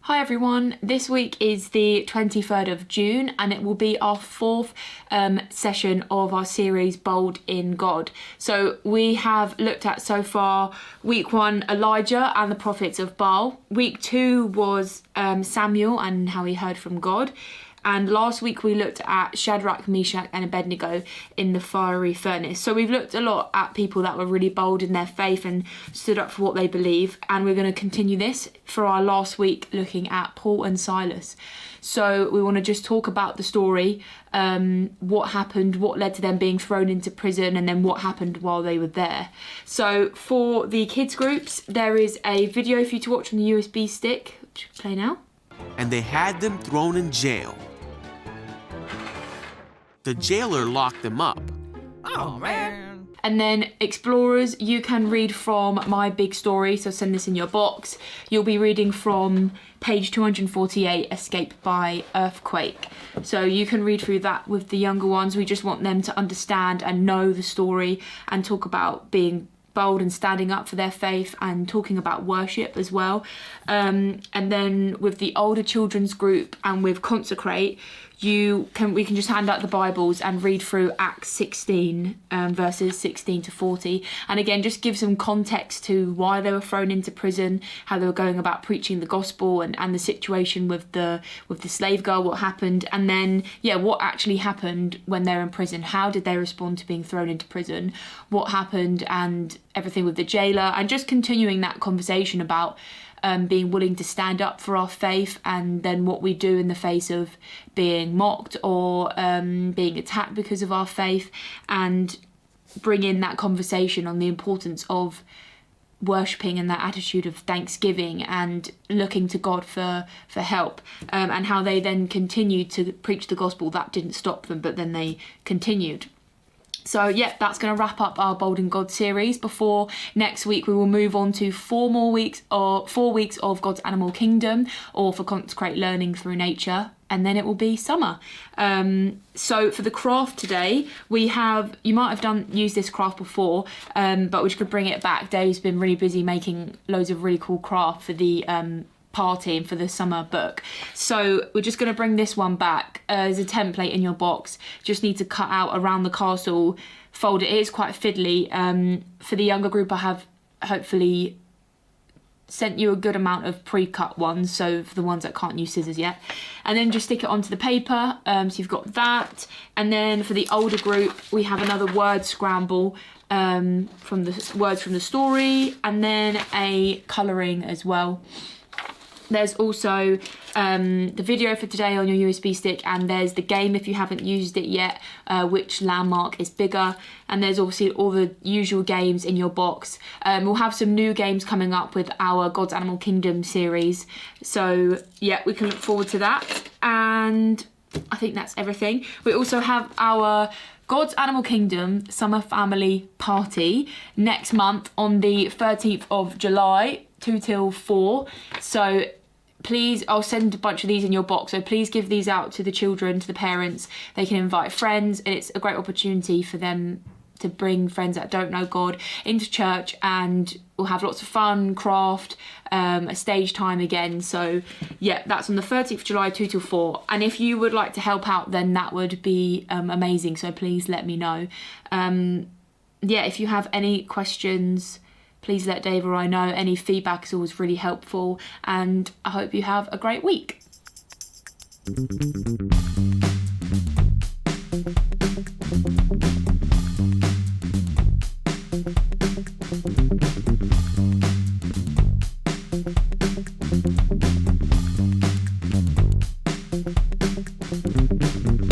Hi everyone, this week is the 23rd of June and it will be our fourth session of our series Bold in God. So we have looked at so far week 1 Elijah and the prophets of Baal. Week 2 was Samuel and how he heard from God. And last week we looked at Shadrach, Meshach and Abednego in the fiery furnace. So we've looked a lot at people that were really bold in their faith and stood up for what they believe. And we're going to continue this for our last week looking at Paul and Silas. So we want to just talk about the story, what happened, what led to them being thrown into prison, and then what happened while they were there. So for the kids groups, there is a video for you to watch on the USB stick, which will play now. And they had them thrown in jail. The jailer locked them up. Oh, man. And then explorers, you can read from my big story, so send this in your box. You'll be reading from page 248, Escape by Earthquake. So you can read through that with the younger ones. We just want them to understand and know the story and talk about being bold and standing up for their faith and talking about worship as well. And then with the older children's group and with Consecrate, we can just hand out the Bibles and read through Acts 16 verses 16 to 40, and again just give some context to why they were thrown into prison, how they were going about preaching the gospel, and the situation with the slave girl, what happened, and then what actually happened when they're in prison. How did they respond to being thrown into prison, what happened, and everything with the jailer, and just continuing that conversation about being willing to stand up for our faith, and then what we do in the face of being mocked or being attacked because of our faith, and bring in that conversation on the importance of worshipping and that attitude of thanksgiving and looking to God for help, and how they then continued to preach the gospel. That didn't stop them, but then they continued. So that's going to wrap up our Bold in God series. Before next week, we will move on to 4 weeks of God's Animal Kingdom, or for Consecrate Learning Through Nature, and then it will be summer. So for the craft today, you might have used this craft before, but we're just going to bring it back. Dave's been really busy making loads of really cool craft for the party and for the summer book. So we're just going to bring this one back as a template in your box. Just need to cut out around the castle, fold it. It is quite fiddly. For the younger group, I have hopefully sent you a good amount of pre-cut ones, so for the ones that can't use scissors yet, and then just stick it onto the paper. So you've got that, and then for the older group we have another word scramble from the words from the story, and then a colouring as well. There's also the video for today on your USB stick, and there's the game if you haven't used it yet, which landmark is bigger, and there's obviously all the usual games in your box. We'll have some new games coming up with our God's Animal Kingdom series, so we can look forward to that, and I think that's everything. We also have our God's Animal Kingdom Summer Family Party next month on the 13th of July, 2 till 4. So please, I'll send a bunch of these in your box, so please give these out to the children, to the parents. They can invite friends, and it's a great opportunity for them to bring friends that don't know God into church, and we'll have lots of fun, craft, a stage time again. So that's on the 13th of July, 2 till 4. And if you would like to help out, then that would be amazing, so please let me know. If you have any questions, please let Dave or I know. Any feedback is always really helpful, and I hope you have a great week.